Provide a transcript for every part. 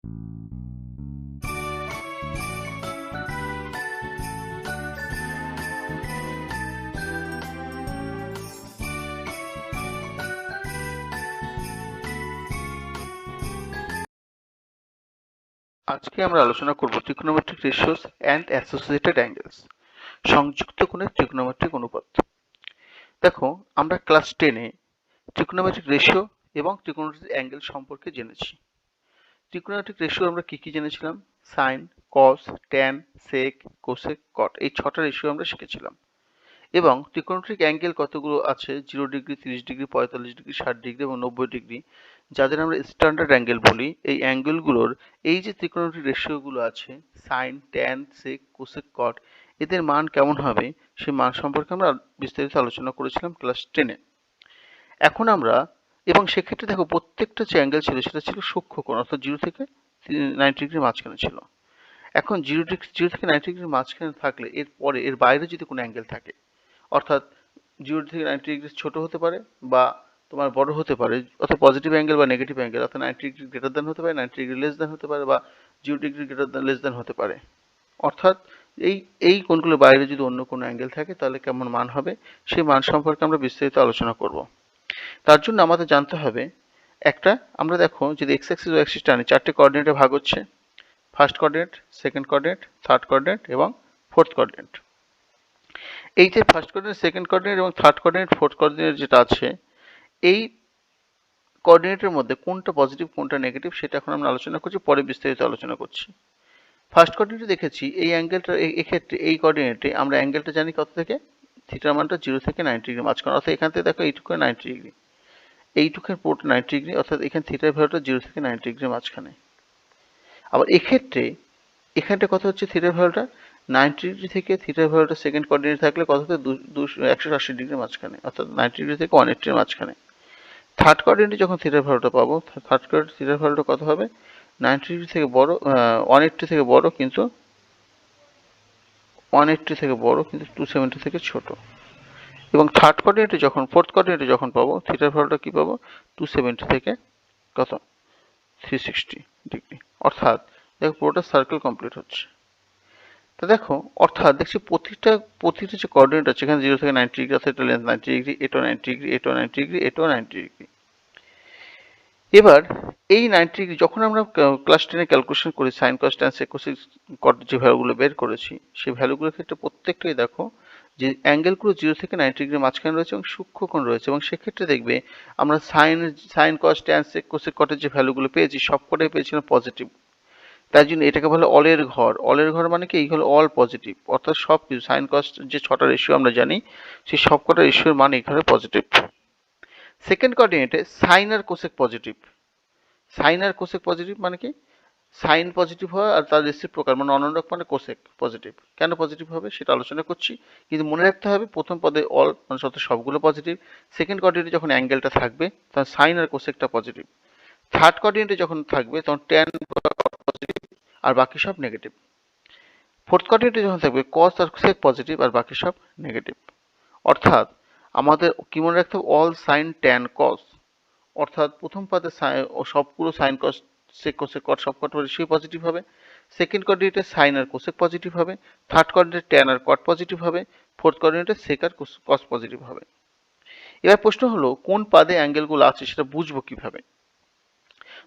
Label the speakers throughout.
Speaker 1: আজকে আমরা আলোচনা করব trigonometric ratios and associated angles, সংযুক্ত কোণের ট্রিগোনোমেট্রিক অনুপাত। দেখো, আমরা ক্লাস 10-এ ট্রিগোনোমেট্রিক রেশিও এবং ট্রিগোনোমেট্রিক অ্যাঙ্গেল সম্পর্কে জেনেছি। ট্রিগোনোমেট্রিক রেশিও আমরা কি কি জেনেছিলাম? Sign, cos, tan, sec, cosec, কট, এই 6টা রেশিও আমরা শিখেছিলাম। এবং ত্রিকোণমিতিক অ্যাঙ্গেল কতগুলো আছে? 0 ডিগ্রি, 30 ডিগ্রি, 45 ডিগ্রি, 60 ডিগ্রি এবং 90 ডিগ্রি, যাদের আমরা স্ট্যান্ডার্ড অ্যাঙ্গেল বলি। এই অ্যাঙ্গেলগুলোর এই যে ত্রিকোণমিতিক রেশিওগুলো আছে, সাইন, ট্যান, সেক, কোসেক, কট, এদের মান কেমন হবে সেই মান সম্পর্কে আমরা বিস্তারিত আলোচনা করেছিলাম ক্লাস 10-এ। এখন আমরা, এবং সেক্ষেত্রে দেখো প্রত্যেকটা যে অ্যাঙ্গেল ছিল সেটা ছিল সূক্ষ্মকোণ, অর্থাৎ 0 থেকে 90 ডিগ্রির মাঝখানে ছিল। এখন 0 থেকে 90 ডিগ্রির মাঝখানে থাকলে এর পরে এর বাইরে যদি কোনো অ্যাঙ্গেল থাকে, অর্থাৎ 0 থেকে 90 ডিগ্রি ছোট হতে পারে বা তোমার বড় হতে পারে, অর্থাৎ পজিটিভ অ্যাঙ্গেল বা নেগেটিভ অ্যাঙ্গেল, অর্থাৎ 90 ডিগ্রি গ্রেটার দ্যান হতে পারে, 90 ডিগ্রি লেস দ্যান হতে পারে, বা 0 degree greater than less than হতে পারে। অর্থাৎ এই এই কোণগুলোর বাইরে যদি অন্য কোনো অ্যাঙ্গেল থাকে তাহলে কেমন মান হবে সেই মান সম্পর্কে আমরা বিস্তারিত আলোচনা করব। তার জন্য আমাদের জানতে হবে একটা, আমরা দেখো যদি এক্স অ্যাক্সিস ও অ্যাক্সিস টানি, 4টে কোঅর্ডিনেটে ভাগ হচ্ছে। First coordinate, second coordinate, third coordinate এবং ফোর্থ কোঅর্ডিনেট। এই যে ফার্স্ট কোঅর্ডিনেট, সেকেন্ড কোঅর্ডিনেট এবং থার্ড কোঅর্ডিনেট, ফোর্থ কোঅর্ডিনেট যেটা আছে, এই কোঅর্ডিনেটের মধ্যে কোনটা পজিটিভ কোনটা নেগেটিভ সেটা এখন আমরা আলোচনা করছি, পরে বিস্তারিত আলোচনা করছি। ফার্স্ট কোঅর্ডিনেটে দেখেছি এই অ্যাঙ্গেলটা, এক্ষেত্রে এই কোঅর্ডিনেটে আমরা অ্যাঙ্গেলটা জানি কত থেকে? থিটার মানটা 0 থেকে 90 ডিগ্রি মাঝখানে, অর্থাৎ এখান থেকে দেখো এইটুকু 90 ডিগ্রি, এইটুকের পুরোটা 90 ডিগ্রি, অর্থাৎ এখানে থিটার ভ্যালুটা 0 থেকে 90 ডিগ্রির মাঝখানে। আবার এক্ষেত্রে এখানটা কত হচ্ছে থিটার ভ্যালুটা? 90 ডিগ্রি থেকে থিটার ভ্যালুটা সেকেন্ড কোঅর্ডিনেট থাকলে কত হচ্ছে? 180 ডিগ্রির মাঝখানে, অর্থাৎ 90 ডিগ্রি থেকে 180 এর মাঝখানে। থার্ড কোঅর্ডিনেটে যখন থিটার ভ্যালুটা পাবো, থার্ড কোঅর্ডিনেটে থিটার ভ্যালুটা কত হবে? 90 ডিগ্রি থেকে বড়, 180 থেকে বড়, কিন্তু 180 থেকে বড় কিন্তু 270 থেকে ছোট। এবং থার্ড কোঅর্ডিনেটে যখন, ফোর্থ কোঅর্ডিনেটে যখন পাবো, থিটার ভ্যালুটা কি পাবো? 270 থেকে কত? 360 ডিগ্রি। অর্থাৎ দেখো পুরোটা সার্কেল কমপ্লিট হচ্ছে। তা দেখো, অর্থাৎ দেখছি প্রতিটা যে কোঅর্ডিনেট আছে এখানে 0 থেকে 90 ডিগ্রি, অর্থাৎ এটা লেন্থ 90 ডিগ্রি, এটাও 90 ডিগ্রি, এটাও 90 ডিগ্রি, এটাও 90 ডিগ্রি। এবার এই 90 ডিগ্রি যখন আমরা ক্লাস 10-এ ক্যালকুলেশন করি, sine cos tan sec cosec cot যে ভ্যালুগুলো বের করেছি, সেই ভ্যালুগুলোর ক্ষেত্রে প্রত্যেকটাই দেখো যে অ্যাঙ্গেলগুলো 0 থেকে 90 ডিগ্রির মাঝখানে রয়েছে এবং সূক্ষ্মকোণ রয়েছে, এবং সেক্ষেত্রে দেখবে আমরা sine cos tan sec cosec কটের যে ভ্যালুগুলো পেয়েছি সবকটাই পেয়েছিলাম পজিটিভ। তাই জন্য এটাকে বলে অলের ঘর। অলের ঘর মানে কি? এই হলো অল পজিটিভ, অর্থাৎ সব কিছু সাইন কস যে 6টা রেশিও আমরা জানি সেই সবকটা রেশিওর মান এখানে পজিটিভ। সেকেন্ড কোঅর্ডিনেটে সাইন আর কোসেক পজিটিভ। সাইন আর কোসেক পজিটিভ মানে কি? সাইন পজিটিভ হয় আর তার রেসিপ্রোকাল মানে অনন্যক মানে কোসেক পজিটিভ। কেন পজিটিভ হবে সেটা আলোচনা করছি, কিন্তু মনে রাখতে হবে প্রথম পদে অল মানে সবগুলো পজিটিভ। সেকেন্ড কোঅর্ডিনেটে যখন অ্যাঙ্গেলটা থাকবে তখন সাইন আর কোসেকটা পজিটিভ। থার্ড কোঅর্ডিনেটে যখন থাকবে তখন ট্যান পজিটিভ আর বাকি সব নেগেটিভ। ফোর্থ কোঅর্ডিনেটে যখন থাকবে কস আর সেক পজিটিভ আর বাকি সব নেগেটিভ। অর্থাৎ আমাদের কি মনে রাখতে হবে? অল সাইন ট্যান কস, অর্থাৎ প্রথম পাতে সবগুলো সাইন কস সেক কোসেক কট সবকটা রেশিও পজিটিভ হবে। সেকেন্ড কোঅর্ডিনেটে সাইন আর কোসেক পজিটিভ হবে। থার্ড কোঅর্ডিনেটে ট্যান আর কট পজিটিভ হবে। ফোর্থ কোঅর্ডিনেটে সেক আর কস পজিটিভ হবে। এবার প্রশ্ন হলো কোন পাদে অ্যাঙ্গেলগুলো আছে সেটা বুঝবো কিভাবে?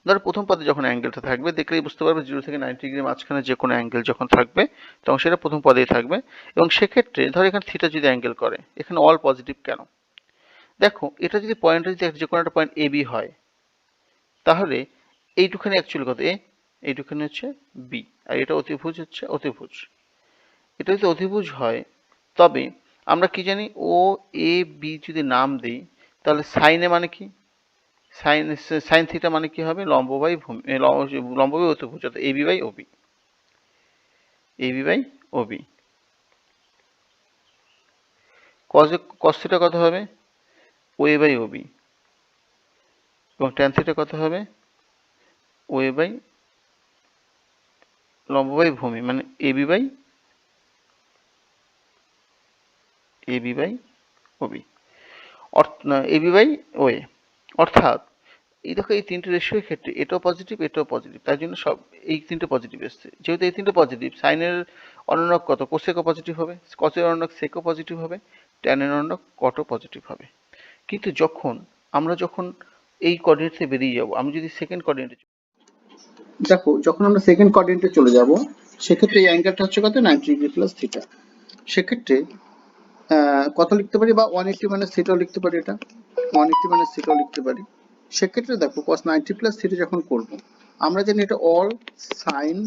Speaker 1: ধরো প্রথম পদে যখন অ্যাঙ্গেলটা থাকবে দেখলেই বুঝতে পারবে 0 থেকে 90 ডিগ্রির মাঝখানে যে কোনো অ্যাঙ্গেল যখন থাকবে তখন সেটা প্রথম পদেই থাকবে। এবং সেক্ষেত্রে ধরো এখানে থিটা যদি অ্যাঙ্গেল করে, এখানে অল পজিটিভ কেন? দেখো এটা যদি পয়েন্টটা যদি যে কোনো একটা পয়েন্ট এ বি হয়, তাহলে এইটুখানে অ্যাকচুয়ালি কত? এ, এইটুখানে হচ্ছে বি, আর এটা অতিভুজ হচ্ছে অতিভুজ। এটা যদি অতিভুজ হয় তবে আমরা কি জানি? ও এ বি যদি নাম দিই তাহলে সাইনে মানে কি? সাইন সাইন থিটা মানে কি হবে? লম্ব বাই ভূমি, লম্ব বাই অতিভুজ, অর্থাৎ A B by O B, A B by O B. Cos theta কত হবে? O A by O B. এবং ট্যান থিটা কত হবে? ও এ বাই লম্ব বাই ভূমি, মানে A B by O B, A B by O A. অর্থাৎ এই দেখো এই তিনটে রেশিওর ক্ষেত্রে এটাও পজিটিভ এটাও পজিটিভ, তার জন্য সব এই তিনটে পজিটিভ এসছে। যেহেতু এই তিনটে পজিটিভ, সাইনের অনুনাক কত কোসেকও পজিটিভ হবে, কসের অনুনাক সেকও পজিটিভ হবে, ট্যানের অনুনাক কটও পজিটিভ হবে। কিন্তু আমরা যখন এই কোঅর্ডিনেট থেকে বেরিয়ে যাব, আমি যদি সেকেন্ড কোঅর্ডিনেটে দেখো, যখন আমরা সেকেন্ড কোঅর্ডিনেটে চলে যাব, সেক্ষেত্রে এই অ্যাঙ্গেলটা হচ্ছে কত, 90 ডিগ্রি প্লাস থিটা। সেক্ষেত্রে কত লিখতে পারি, বা 180 মাইনাস থিটাও লিখতে পারি, এটা 180 মাইনাস থিটাও লিখতে পারি। সেক্ষেত্রে দেখো cos 90 প্লাস থিটা যখন করব, আমরা জানি এটা অল সাইন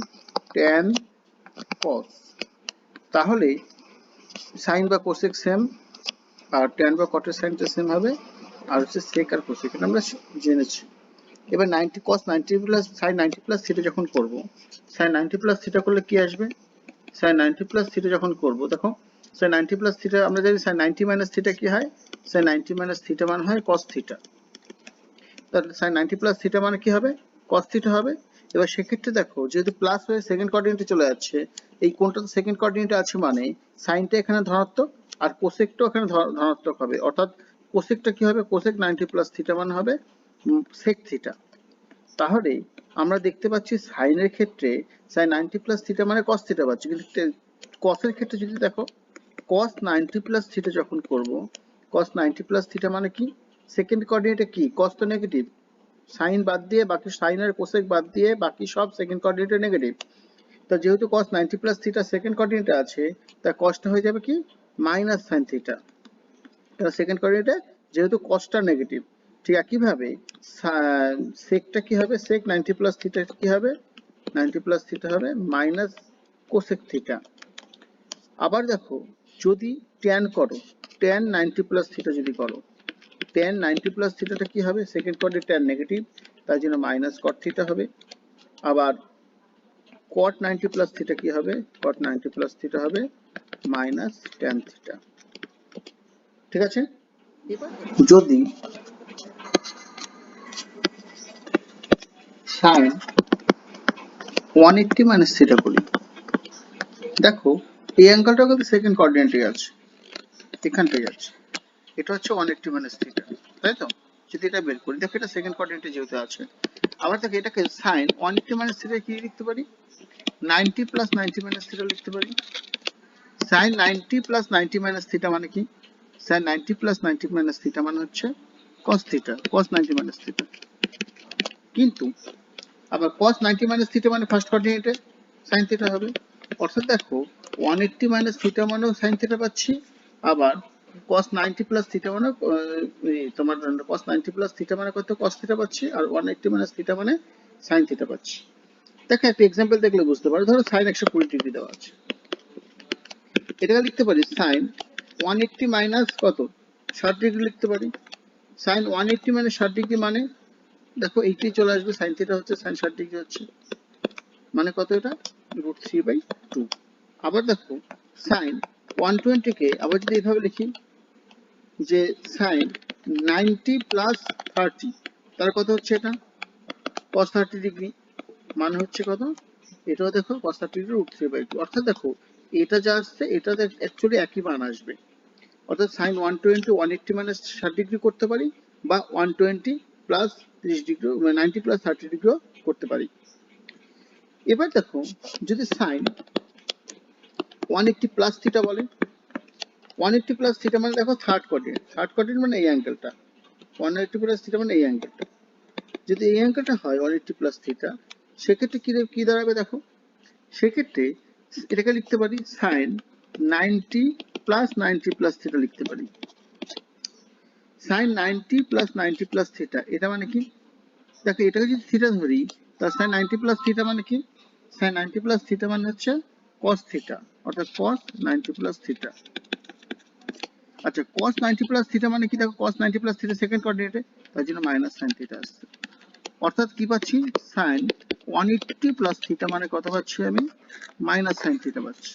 Speaker 1: ট্যান কস, তাহলে সাইন বা কোসেক সেম, আর ট্যান বা কটের সাইনটা সেম হবে, আর হচ্ছে সেক আর কোসেক এটা আমরা জেনেছি। এবার 90 cos 90 plus sin 90 plus theta যখন করব, sin 90 প্লাস থিটা করলে কি আসবে, sin 90 প্লাস থিটা যখন করব, দেখো sin 90 প্লাস থিটা আমরা জানি sin 90 মাইনাস থিটা কি হয়, sin 90 মাইনাস থিটা মানে হয় cos থিটা। তাহলে sin 90 প্লাস থিটা মানে কি হবে, cos থিটা হবে। এবার সেক্ষেত্রে দেখো, যেহেতু প্লাস হয়ে সেকেন্ড কোঅর্ডিনেটে চলে যাচ্ছে, এই কোণটা তো সেকেন্ড কোঅর্ডিনেটে আছে, মানে সাইনটা এখানে ধনাত্মক আর কোসেকটাও এখানে ধনাত্মক হবে, অর্থাৎ কোসেকটা কি হবে, কোসেক 90 প্লাস থিটা মানে হবে সেক থিটা। তাহলে আমরা দেখতে পাচ্ছি সাইনের ক্ষেত্রে sin 90 প্লাস থিটা মানে cos থিটা পাচ্ছি, কিন্তু কসের ক্ষেত্রে যদি দেখো cos 90 প্লাস থিটা যখন করব, cos 90 প্লাস থিটা মানে কি, সেকেন্ড কোঅর্ডিনেটে কি cos তো নেগেটিভ, সাইন বাদ দিয়ে বাকি সাইন আর কোসেক বাদ দিয়ে বাকি সব সেকেন্ড কোঅর্ডিনেটে নেগেটিভ। তো যেহেতু cos 90 প্লাস থিটা সেকেন্ড কোঅর্ডিনেটে আছে, তা cosটা হয়ে যাবে কি মাইনাস sin থিটা। তাহলে সেকেন্ড কোঅর্ডিনেটে যেহেতু cosটা নেগেটিভ, ঠিক একইভাবে সেকটা কি হবে, সেক 90 প্লাস থিটা কি হবে, 90 প্লাস থিটা হবে মাইনাস কোসেক থিটা। আবার দেখো, যদি ট্যান করো, ট্যান 90 প্লাস থিটা যদি করো, ট্যান 90 প্লাস থিটাটা কি হবে, সেকেন্ড কোঅর্ডিনেট ট্যান নেগেটিভ, তার জন্য মাইনাস কট থিটা হবে। আবার কট 90 প্লাস থিটা কি হবে, কট 90 প্লাস থিটা হবে মাইনাস ট্যান থিটা। ঠিক আছে, এবার যদি সাইন 180 মাইনাস থিটা করি, দেখো এই অ্যাঙ্গেলটা কিন্তু সেকেন্ড কোঅর্ডিনেটে আছে, এখানটায় আছে, এটা হচ্ছে 180 মাইনাস থিটা, তাই তো? যদি এটা বের করি, দেখো এটা সেকেন্ড কোঅর্ডিনেটে যেহেতু আছে, আবার দেখো এটাকে সাইন 180 মাইনাস থিটা কি লিখতে পারি, 90 প্লাস 90 মাইনাস থিটা লিখতে পারি। সাইন 90 প্লাস 90 মাইনাস থিটা মানে কি, সাইন 90 প্লাস 90 মাইনাস থিটা মানে হচ্ছে cos theta, cos 90 minus theta. কিন্তু আবার cos 90 মাইনাস থিটা মানে ফার্স্ট কোঅর্ডিনেটে sin থিটা হবে, অর্থাৎ দেখো 180 মাইনাস থিটা মানেও sin থিটা পাচ্ছি, আবার cos 90 প্লাস থিটা মানে তোমার cos 90 প্লাস থিটা মানে কত, cos থিটা পাচ্ছি, আর 180 মাইনাস থিটা মানে sin থিটা পাচ্ছি। দেখো একটা এক্সাম্পল দেখলে বুঝতে পারো, ধরো sin 120 ডিগ্রি দেওয়া আছে, এটাকে লিখতে পারি sin 180 মাইনাস কত, 60 ডিগ্রি লিখতে পারি। sin 180 মানে 60 ডিগ্রি মানে দেখো এইটাই চলে আসবে, sin থিটা হচ্ছে sin 60 ডিগ্রি হচ্ছে, মানে কত, এটা √3/2। আবার দেখো sin 120 কে আবার যদি এইভাবে লিখি, যে sin 90 প্লাস 30, তার কত হচ্ছে, এটা cos 30 ডিগ্রি, মানে হচ্ছে কত, এটাও দেখো cos 30 ডিগ্রি √3/2, অর্থাৎ দেখো এটা যা আসছে এটা অ্যাকচুয়ালি একই মান আসবে, অর্থাৎ sin 120 180 মাইনাস 60 ডিগ্রি করতে পারি, বা 120 প্লাস 30 ডিগ্রি 90 প্লাস 30 ডিগ্রিও করতে পারি। এবার দেখো যদি sin 180 প্লাস থিটা বলে, 180 প্লাস থিটা মানে দেখো থার্ড কোঅর্ডিনেট মানে এই অ্যাঙ্গেলটা, 180 প্লাস থিটা মানে এই অ্যাঙ্গেলটা, যদি এই অ্যাঙ্গেলটা হয় 180 প্লাস থিটা, সেক্ষেত্রে কি দাঁড়াবে দেখো, সেক্ষেত্রে এটাকে লিখতে পারি sin 90 প্লাস 90 প্লাস থিটা লিখতে পারি। sin 90 প্লাস 90 প্লাস থিটা এটা মানে কি, দেখো এটাকে যদি থিটা ধরি, তাহলে sin 90 প্লাস থিটা মানে কি, sin 90 প্লাস থিটা মানে হচ্ছে cos থিটা, অর্থাৎ cos 90 প্লাস থিটা। আচ্ছা cos 90 প্লাস থিটা মানে কি, দেখো cos 90 প্লাস থিটা সেকেন্ড কোঅর্ডিনেটে, তার জন্য মাইনাস sin থিটা আসছে, অর্থাৎ কি পাচ্ছি, sin 180 প্লাস থিটা মানে কত পাচ্ছি আমি, মাইনাস sin থিটা পাচ্ছি।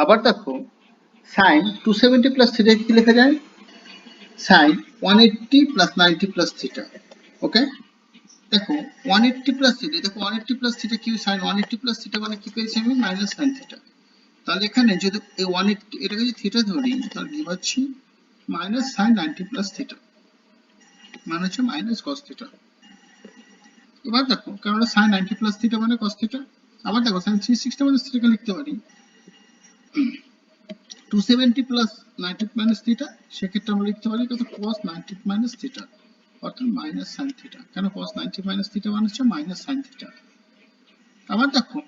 Speaker 1: আবার দেখো sin 270 প্লাস থিটা কি লেখা যায়, sin 180 প্লাস 90 প্লাস থিটা। ওকে, দেখো 180 প্লাস থিটা, দেখো 180 প্লাস থিটা কি, sin 180 প্লাস থিটা মানে কি পেয়েছি আমি, মাইনাস sin থিটা। তাহলে এখানে যদি এই 180 এটাকে যদি থিটা ধরি, তাহলে কি পাচ্ছি, মাইনাস sin 90 প্লাস থিটা। মানে হচ্ছে মাইনাস কস থিটা। এবার দেখো কারণ সাইন 90 প্লাস থিটা মানে কস থিটা। আবার দেখো সাইন 360 মানে থিটাকে লিখতে পারি 270 প্লাস 90 মাইনাস থিটা, সেক্ষেত্রে আমরা লিখতে পারি কত cos 90 মাইনাস থিটা, অর্থাৎ মাইনাস সাইন থিটা। কেন cos 90 মাইনাস থিটা মানে হচ্ছে মাইনাস সাইন থিটা। আবার দেখো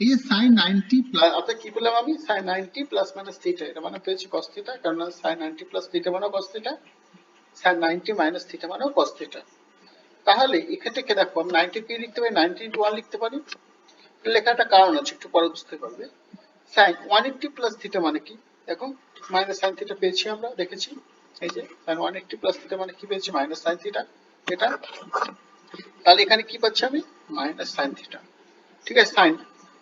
Speaker 1: এই যে সাইন 90 প্লাস, অর্থাৎ কি বললাম আমি, সাইন 90 প্লাস মাইনাস থিটা, এটা মানে পেয়েছি cos থিটা, কারণ সাইন 90 প্লাস থিটা মানে cos theta, sine 90 minus theta মানে cos থিটা। তাহলে এক্ষেত্রে কে দেখো আমি 90 কে লিখতে পারি 90 ইনটু 1 লিখতে পারি। লেখাটা কারণ আছে, একটু পরে বুঝতে পারবে। সাইন 180 প্লাস থিটা মানে কি, দেখো মাইনাস সাইন থিটা পেয়েছি, আমরা দেখেছি এই যে সাইন 180 প্লাস থিটা মানে কি পেয়েছি, মাইনাস সাইন থিটা এটা। তাহলে এখানে কি পাচ্ছি আমি, মাইনাস সাইন থিটা। ঠিক আছে, সাইন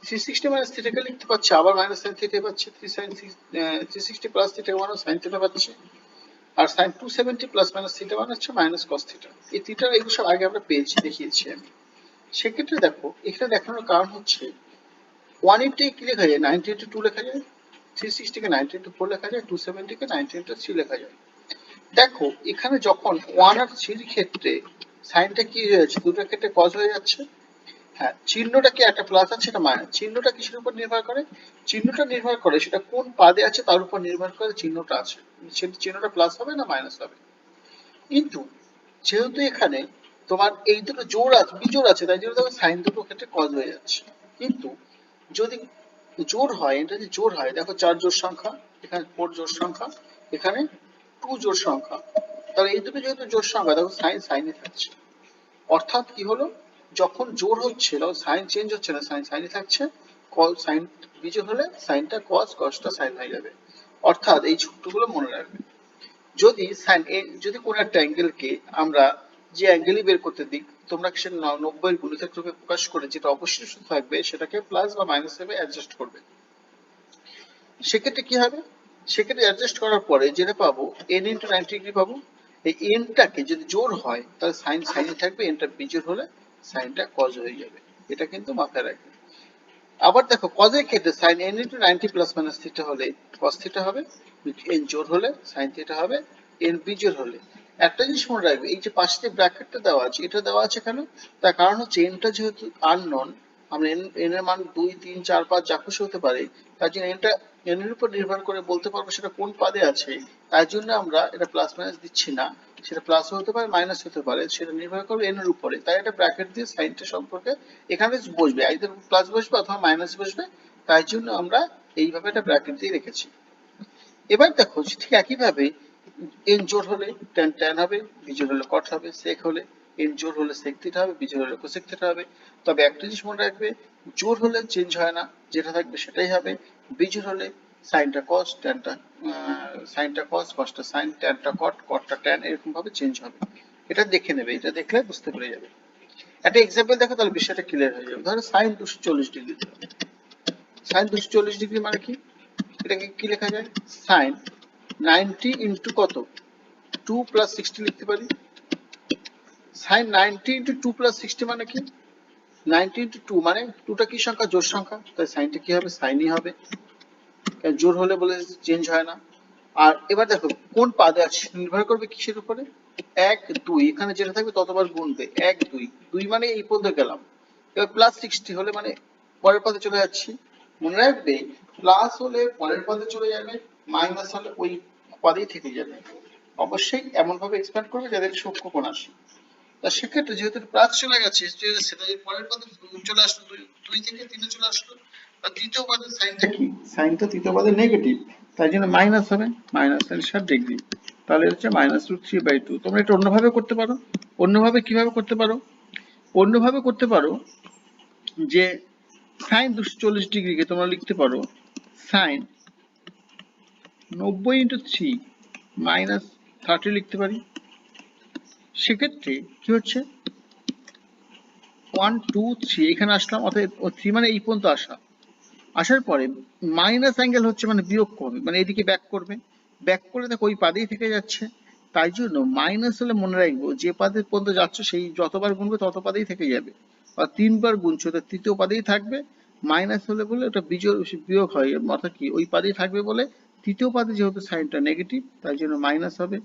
Speaker 1: 360 মাইনাস থিটাকে লিখতে পাচ্ছি আবার মাইনাস সাইন থিটা পাচ্ছি, 360 প্লাস থিটা মানে সাইন থিটা পাচ্ছি। আর সাইন 270 প্লাস মাইনাস থিটা মানে হচ্ছে মাইনাস কস থিটা। এই থিটা এগুলো সব আগে আমরা পেয়েছি, দেখিয়েছি আমি। সেক্ষেত্রে দেখো এখানে দেখানোর কারণ হচ্ছে 180 কি লেখা যায়, 90 ইন্টু 2 লেখা যায়, 360 কে 90 ইন্টু 4 লেখা যায়, 270 কে 90 ইন্টু 3 লেখা যায়। দেখো এখানে যখন 1 আর 3 ক্ষেত্রে সাইনটা কি হয়ে যাচ্ছে, দুটোর ক্ষেত্রে কজ হয়ে যাচ্ছে। হ্যাঁ, চিহ্নটা কি একটা প্লাস আছে, এটা মাইনাস। চিহ্নটা কিসের উপর নির্ভর করে, চিহ্নটা নির্ভর করে সেটা কোন পাদে আছে তার উপর নির্ভর করে চিহ্নটা আছে, সেটা চিহ্নটা প্লাস হবে না মাইনাস হবে। কিন্তু যেহেতু এখানে তোমার এই দুটো জোড় আছে, বিজোড় আছে, তাই জন্য দেখো সাইন দুটো ক্ষেত্রে কজ হয়ে যাচ্ছে। কিন্তু যদি জোড় হয়, এটা যদি জোড় হয়, দেখো 4 জোড় সংখ্যা, এখানে 4 জোড় সংখ্যা, এখানে 2 জোড় সংখ্যা, তাহলে এই দুটো যেহেতু জোড় সংখ্যা, দেখো সাইন সাইনই থাকছে। অর্থাৎ কি হলো, যখন জোড় হচ্ছে তখন সাইন চেঞ্জ হচ্ছে না, সাইন সাইনই থাকছে। সাইন বিজোড় হলে সাইনটা কস, কসটা সাইন হয়ে যাবে। অর্থাৎ এই সূত্রগুলো মনে রাখবে। যদি সাইন এ, যদি কোন একটা অ্যাঙ্গেলকে আমরা যে অ্যাঙ্গেলই বের করতে দিই, তোমরা সে 90 এর গুণিতক রূপে প্রকাশ করে যেটা অবশ্যই থাকবে সেটাকে প্লাস বা মাইনাস হিসেবে অ্যাডজাস্ট করবে। সেক্ষেত্রে কি হবে, সেক্ষেত্রে অ্যাডজাস্ট করার পরে যেটা পাবো n ইন্টু 90 ডিগ্রি পাবো। এই এনটাকে যদি জোড় হয় তাহলে সাইন সাইনই থাকবে, এনটা বিজোড় হলে সাইনটা কজ হয়ে যাবে, এটা কিন্তু মাথায় রাখবে। আবার দেখো কজের ক্ষেত্রে sine n into 90 plus minus theta হলে কস থিটা হবে, n জোড় হলে সাইন থিটা হবে, n বিজোড় হলে। একটা জিনিস মনে রাখবে, এই যে পাশে যে ব্র্যাকেটটা দেওয়া আছে, এটা দেওয়া আছে কেন, তার কারণ হচ্ছে nটা যেহেতু আননোন, আমরা n এর মান 2 3 4 5 যা খুশি হতে পারে, তার জন্য nটা n এর উপর নির্ভর করে বলতে পারবো সেটা কোন পাদে আছে, তাই জন্য আমরা এটা প্লাস মাইনাস দিচ্ছি না। সেটা প্লাস হতে পারে মাইনাস হতে পারে, সেটা নির্ভর করবে n এর উপরে, তাই এটা ব্র্যাকেট দিয়ে সাইনটা সম্পর্কে এখানে বসবে, আইদার প্লাস বসবে অথবা মাইনাস বসবে, তাই জন্য আমরা এইভাবে একটা ব্র্যাকেট দিয়ে রেখেছি। এবার দেখো ঠিক একইভাবে n জোড় হলে tan tan হবে, বিজোড় হলে cot হবে, sec হলে n জোড় হলে sec থিটা হবে, বিজোড় হলে cosec থিটা হবে। তবে একটা জিনিস মনে রাখবে, জোড় হলে চেঞ্জ হয় না, যেটা থাকবে সেটাই হবে। বিজোড় হলে সাইনটা cos, tanটা সাইনটা cos, cosটা sin, tanটা cot, cotটা tan, এরকম ভাবে চেঞ্জ হবে। এটা দেখে নেবে, এটা দেখলে বুঝতে পেরে যাবে। একটা এক্সাম্পল দেখো তাহলে বিষয়টা ক্লিয়ার হয়ে যাবে। ধরো sin 240 ডিগ্রি, sin 240 ডিগ্রি মানে কি, এটাকে কি লেখা যায়, sin 90 ইন্টু কত, 2 প্লাস 60 লিখতে পারি। sin 90 ইন্টু 2 প্লাস 60 মানে কি, 90 ইন্টু 2 মানে 2টা কি সংখ্যা, জোড় সংখ্যা, তাই সাইনটা কি হবে, সাইনই হবে, কারণ জোড় হলে বলে চেঞ্জ হয় না। আর এবার দেখো কোন পাদে আছে নির্ভর করবে কিসের উপরে, 1 2, এখানে যেটা থাকবে ততবার গুণবে, 1 2 2 মানে এই পর্যন্ত গেলাম। এবার প্লাস 60 হলে মানে পরের পাদে চলে যাচ্ছি। মনে রাখবে প্লাস হলে পরের পাদে চলে যাবে, মাইনাস হলে ওই পাদেই থেকে যাবে। অবশ্যই এমন ভাবে এক্সপ্যান্ড করবে যাদের সূক্ষ্ম কোণ আসে। তা সেক্ষেত্রে যেহেতু প্লাস চলে গেছে, সেটা পরের পাদে চলে আসলো, 2 থেকে 3 চলে আসলো, আর তৃতীয় পাদের সাইনটা কি, সাইনটা তৃতীয় পাদের নেগেটিভ, তাই জন্য মাইনাস হবে, মাইনাস 60 ডিগ্রি, তাহলে হচ্ছে -√3/2। তোমরা এটা অন্যভাবে করতে পারো। অন্যভাবে কিভাবে করতে পারো, অন্যভাবে করতে পারো যে সাইন 240 ডিগ্রিকে তোমরা লিখতে পারো সাইন 90 ইন্টু 3 -30 লিখতে পারি। সেক্ষেত্রে কি হচ্ছে, 1 2 3 এখানে আসলাম, অর্থাৎ 3 মানে এই পর্যন্ত আসা, আসার পরে মাইনাস অ্যাঙ্গেল হচ্ছে মানে বিয়োগ করবে, মানে এদিকে ব্যাক করবে, ব্যাক করে দেখো ওই পাদেই থেকে যাচ্ছে, তাই জন্য মাইনাস হলে মনে রাখবো যে পাদের পর্যন্ত যাচ্ছে সেই যতবার গুনবে তত পাদেই থেকে যাবে, আর 3বার গুনছো তো তৃতীয় পাদেই থাকবে। মাইনাস হলে বলে ওটা বিয়োগ হয়, অর্থাৎ কি ওই পাদেই থাকবে বলে তৃতীয় পাদে যেহেতু সাইনটা নেগেটিভ তাই জন্য মাইনাস হবে।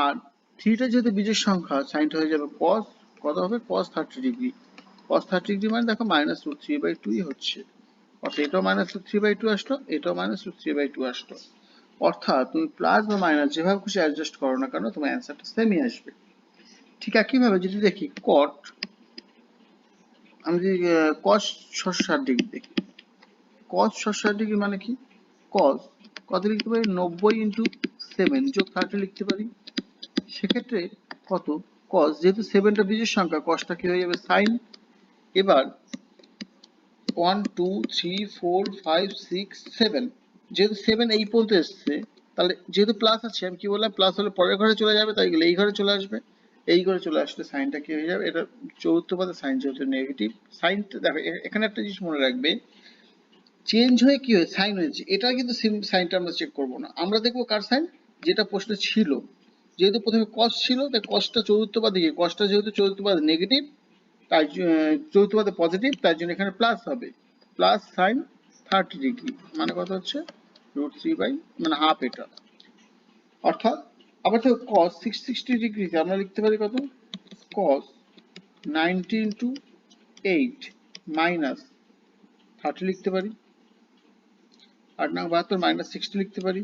Speaker 1: আর থিটা যেহেতু বীজের সংখ্যা, সাইনটা হয়ে যাবে কস, কত হবে কস 30 ডিগ্রি। কস 30 ডিগ্রি মানে দেখো -√3/2 হচ্ছে, অর্থাৎ এটাও -√3/2 আসলো, এটাও -√3/2 আসলো। অর্থাৎ তুমি প্লাস বা মাইনাস যেভাবে খুশি অ্যাডজাস্ট করো না কেন, তোমার অ্যান্সারটা সেমই আসবে। ঠিক একইভাবে যদি দেখি কট, আমি যদি কস 60 ডিগ্রি দেখি, কস 60 ডিগ্রি মানে কি, কস কত লিখতে পারি 90 × 7 যোগ 30 লিখতে পারি। সেক্ষেত্রে কত কস, যেহেতু 7টা বীজের সংখ্যা, কসটা কি হয়ে যাবে সাইন। এবার 1 2 3 4 5 6 7, যেহেতু 7 এই পর্যন্ত এসছে, তাহলে যেহেতু প্লাস আছে, আমি কি বললাম প্লাস হলে পরের ঘরে চলে যাবে, তাই এই ঘরে চলে আসবে, এই ঘরে চলে আসলে সাইনটা কি হয়ে যাবে, এটা চতুর্থ পদে সাইন যেহেতু নেগেটিভ, সাইনটা দেখো এখানে একটা জিনিস মনে রাখবে, চেঞ্জ হয়ে কি হয়েছে সাইন হয়েছে, এটা কিন্তু সাইনটা আমরা চেক করব না, আমরা দেখবো কার সাইন, যেটা প্রশ্নে ছিল। যেহেতু প্রথমে কস ছিল, তাই কসটা চতুর্থ পদে গিয়ে, কসটা যেহেতু চতুর্থ পদে নেগেটিভ, তাই চতুর্থ পদে পজিটিভ, তাই জন্য এখানে প্লাস হবে, প্লাস সাইন 30 ডিগ্রি মানে কত হচ্ছে √3 মানে হাফ এটা। অর্থাৎ আবার তো cos 660 ডিগ্রি আমরা লিখতে পারি কত, cos 90 × 8 মাইনাস 30 লিখতে পারি, 8 9 72 মাইনাস 60 লিখতে পারি।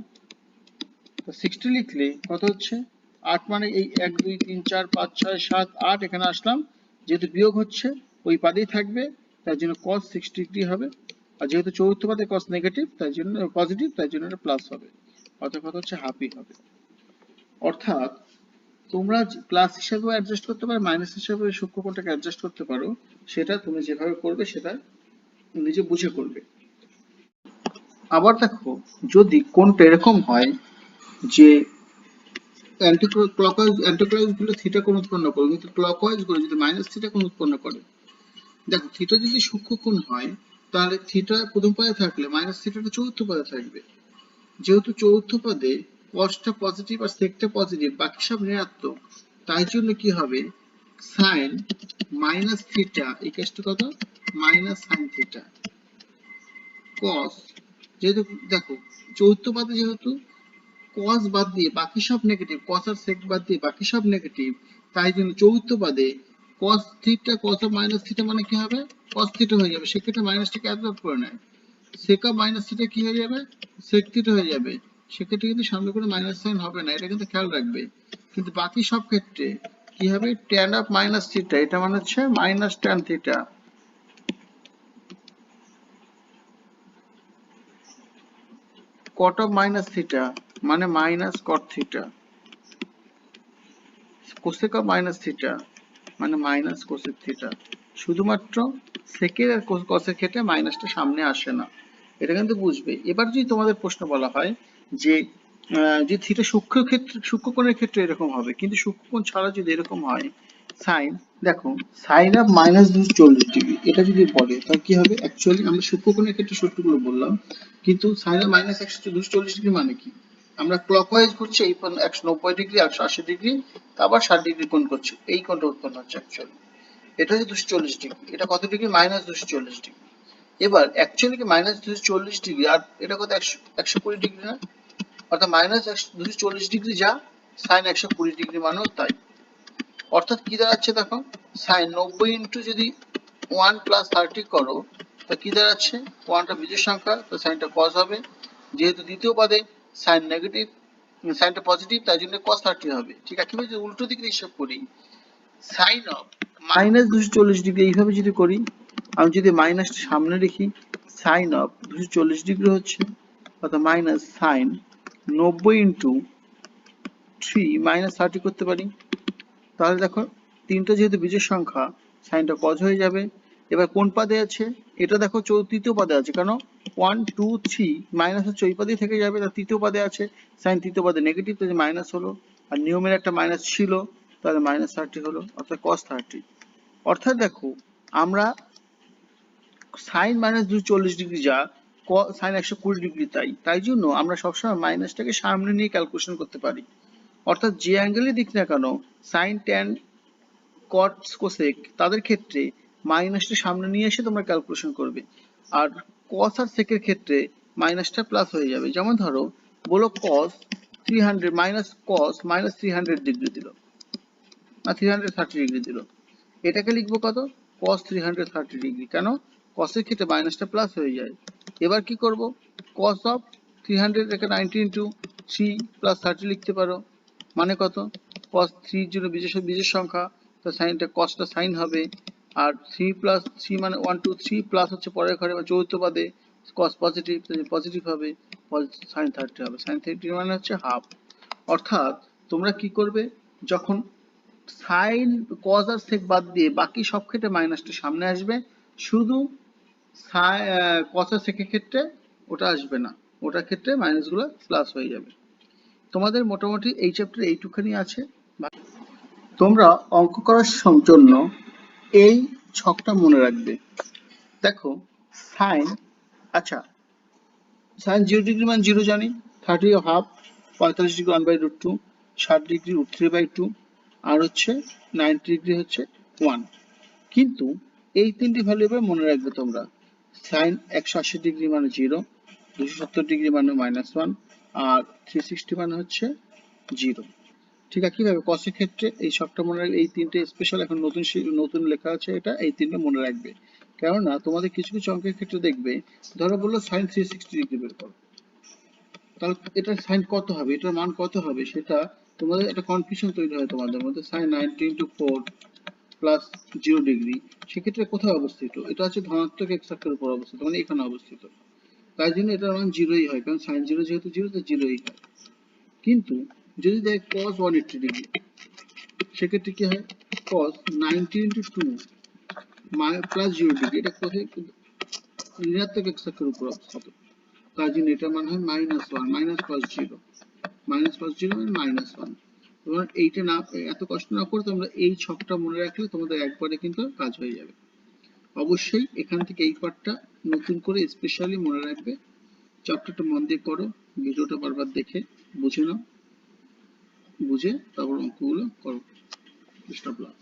Speaker 1: তো 60 লিখলে কত হচ্ছে 8, মানে এই 1 2 3 4 5 6 7 8 এখানে আসলাম, যেহেতু বিয়োগ হচ্ছে ওই পাদেই থাকবে, তার জন্য cos 60 ডিগ্রি হবে। আর যেহেতু চতুর্থ পদে cos নেগেটিভ, তাই জন্য পজিটিভ, তাই জন্য এটা প্লাস হবে, অর্থাৎ কত হচ্ছে হাফই হবে। অর্থাৎ তোমরা প্লাস হিসাবেও অ্যাডজাস্ট করতে পারো, মাইনাস হিসাবে সূক্ষ্মকোণটাকে অ্যাডজাস্ট করতে পারো, সেটা তুমি যেভাবে করবে সেটা নিজে বুঝে করবে। আবার দেখো যদি কোণটা এরকম হয় যে অ্যান্টিক্লকওয়াইজ গুলো থিটা কোণ উৎপন্ন করে, কিন্তু ক্লকওয়াইজ গুলো যদি মাইনাস থিটা কোণ উৎপন্ন করে। দেখো থিটা যদি সূক্ষ্ম কোণ হয়, তাহলে থিটা প্রথম পদে থাকলে মাইনাস থিটাটা চতুর্থ পদে থাকবে। যেহেতু চতুর্থ পদে কসটা পজিটিভ আর সেকটা পজিটিভ, বাকি সব ঋণাত্মক, তাই জন্য কি হবে sine minus theta equal to কত মাইনাস সাইন থিটা। কস যেহেতু দেখো চতুর্থ পদে যেহেতু কস বাদ দিয়ে বাকি সব নেগেটিভ, কস আর সেক বাদ দিয়ে বাকি সব নেগেটিভ, তাই জন্য চতুর্থ পদে cos theta cos of minus theta মানে কি হবে কস থিটা হয়ে যাবে, সেক্ষেত্রে মাইনাসটাকে অ্যাবজর্ব করে নেয়, সেক অফ মাইনাস থিটা কি হয়ে যাবে সেক থিটা হয়ে যাবে, সেক্ষেত্রে কিন্তু সামনে কোনো মাইনাস সাইন হবে না, এটা কিন্তু খেয়াল রাখবে। কিন্তু বাকি সব ক্ষেত্রে কি হবে ট্যান অফ মাইনাস থিটা, এটা মানে হচ্ছে minus tan theta, cot of minus theta মানে minus cot theta, cosec of minus theta মানে মাইনাস কোসেক থিটা। শুধুমাত্র সেকের আর কসের ক্ষেত্রে মাইনাসটা সামনে আসে না, এটা কিন্তু বুঝবে। এবার যদি তোমাদের প্রশ্ন বলা হয় যে যে থিটা সূক্ষ্মকোণের ক্ষেত্রে এরকম হবে, কিন্তু সূক্ষ্মকোণ ছাড়া যদি এরকম হয় সাইন, দেখো সাইন অফ মাইনাস 240 ডিগ্রি এটা যদি বলে তাহলে কি হবে, অ্যাকচুয়ালি আমরা সূক্ষ্মকোণের ক্ষেত্রে সূত্রগুলো বললাম, কিন্তু সাইন অফ মাইনাস 240 ডিগ্রি মানে কি, আমরা ক্লকওয়াইজ করছি, এই 190 ডিগ্রি 180 ডিগ্রি, আবার 60 ডিগ্রি কোণ করছি, এই কোণটা উৎপন্ন হচ্ছে অ্যাকচুয়ালি, এটা হচ্ছে 240 ডিগ্রি, এটা কত ডিগ্রি মাইনাস 240 ডিগ্রি। এবার অ্যাকচুয়ালি কি মাইনাস 240 ডিগ্রি আর এটা কত 120 ডিগ্রি না, অর্থাৎ মাইনাস 240 ডিগ্রি যা সাইন 120 ডিগ্রি মানেও তাই। অর্থাৎ কি দাঁড়াচ্ছে দেখো সাইন 90 ইন্টু যদি 1 প্লাস 30 করো, তা কি দাঁড়াচ্ছে 1টা বীজের সংখ্যা, তো সাইনটা কস হবে, যেহেতু দ্বিতীয় পদে সাইন নেগেটিভ, সাইনটা পজিটিভ, তাই জন্য cos 30 হবে। ঠিক একইভাবে যদি উল্টো দিকে হিসাব করি সাইন অফ মাইনাস 240 ডিগ্রি এইভাবে যদি করি, আমি যদি মাইনাসটা সামনে লিখি সাইন অফ 240 ডিগ্রি হচ্ছে অর্থাৎ মাইনাস সাইন 90 ইন্টু 3 মাইনাস 30 করতে পারি, তাহলে দেখো তিনটা যেহেতু বীজের সংখ্যা সাইনটা কজ হয়ে যাবে। এবার কোন পাদে আছে, এটা দেখো তৃতীয় পাদে আছে, কেন 1 2 3 মাইনাস হচ্ছে ওই পাদেই থেকে যাবে, তার তৃতীয় পাদে আছে, সাইন তৃতীয় পাদে নেগেটিভ, তাই মাইনাস হলো, আর নিয়মের একটা মাইনাস ছিল, তাহলে মাইনাস 30 হলো, অর্থাৎ cos 30। অর্থাৎ দেখো আমরা সাইন মাইনাস 240 ডিগ্রি যা সাইন 120 ডিগ্রি তাই জন্য আমরা সবসময় মাইনাসটাকে সামনে নিয়ে ক্যালকুলেশন করতে পারি। অর্থাৎ যে অ্যাঙ্গেলই দিক না কেন সাইন ট্যান কট কোসেক তাদের ক্ষেত্রে মাইনাসটা সামনে নিয়ে এসে তোমরা ক্যালকুলেশন করবে, আর কস আর সেকের ক্ষেত্রে মাইনাসটা প্লাস হয়ে যাবে। যেমন ধরো বলো কস 300 মাইনাস কস মাইনাস 300 ডিগ্রি দিল, না 330 ডিগ্রি দিল, এটাকে লিখবো কত, cos 330 ডিগ্রি। কেন, cos এর ক্ষেত্রে মাইনাসটা প্লাস হয়ে যায়। এবার কি করব, cos অফ 300 একে 90 ইন্টু 3 প্লাস 30 লিখতে পারো, মানে কত, cos 3 জন্য বিজের সংখ্যা, তো সাইনটা cosটা সাইন হবে, আর 3 প্লাস 3 মানে 1 2 3 প্লাস হচ্ছে পরের ঘরে বা চতুর্থ পদে cos পজিটিভ, পজিটিভ হবে, সাইন 30 হবে, সাইন 30 মানে হচ্ছে হাফ। অর্থাৎ তোমরা কি করবে, যখন সাইন কজ আর সেক বাদ দিয়ে বাকি সব ক্ষেত্রে মাইনাসটা সামনে আসবে, শুধু কজ আর সেকের ক্ষেত্রে ওটা আসবে না, ওটার ক্ষেত্রে মাইনাসগুলো প্লাস হয়ে যাবে। তোমাদের মোটামুটি এই চ্যাপ্টারে এইটুখানি আছে। তোমরা অঙ্ক করার জন্য এই ছকটা মনে রাখবে। দেখো সাইন, আচ্ছা সাইন 0 ডিগ্রি মান 0 জানি, 30 হাফ, 45 ডিগ্রি 1/√2, 60 ডিগ্রি √3/2, আর হচ্ছে 90 ডিগ্রি হচ্ছে 1। কিন্তু এই তিনটি ভ্যালু এবার মনে রাখবে তোমরা, সাইন 180 ডিগ্রি মানে 0, 270 ডিগ্রি মানে -1, আর 360 মানে হচ্ছে 0। ঠিক আছে, কিভাবে কসের ক্ষেত্রে এই সবটা মনে রাখবে, এই তিনটে স্পেশাল এখন নতুন লেখা আছে, এটা এই তিনটে মনে রাখবে। কেননা তোমাদের কিছু কিছু অঙ্কের ক্ষেত্রে দেখবে, ধরো বললো সাইন 360 ডিগ্রি বের করো, তাহলে এটা সাইন কত হবে, এটার মান কত হবে, সেটা তোমাদের একটা কনফিউশন তৈরি হয় তোমাদের মধ্যে। সাইন 90 ইন্টু 4 প্লাস 0 ডিগ্রি, সেক্ষেত্রে কোথায় অবস্থিত, এটা হচ্ছে ধনাত্মক এক্স অক্ষের উপর অবস্থিত, মানে এখানে অবস্থিত, তাই জন্য এটার মান 0ই হয়, কারণ সাইন 0 যেহেতু 0, তো 0ই হয়। কিন্তু যদি দেখ cos 180 ডিগ্রি, সেক্ষেত্রে কি হয়, cos 90 ইন্টু 2 প্লাস 0 ডিগ্রি, এটা কোথায়, ঋণাত্মক এক্স অক্ষের উপর অবস্থিত, তার জন্য এটার মান হয় -1, মাইনাস cos 0, মাইনাস cos 0 মানে -1। তোমরা এইটা না, এত কষ্ট না করে তোমরা এই ছকটা মনে রাখলে তোমাদের একবারে কিন্তু কাজ হয়ে যাবে। অবশ্যই এখান থেকে এই পার্টটা নতুন করে স্পেশালি মনে রাখবে, চ্যাপ্টারটা মন দিয়ে করো, ভিডিওটা বারবার দেখে বুঝে নাও, বুঝে তারপর অঙ্কগুলো করো। Best of luck.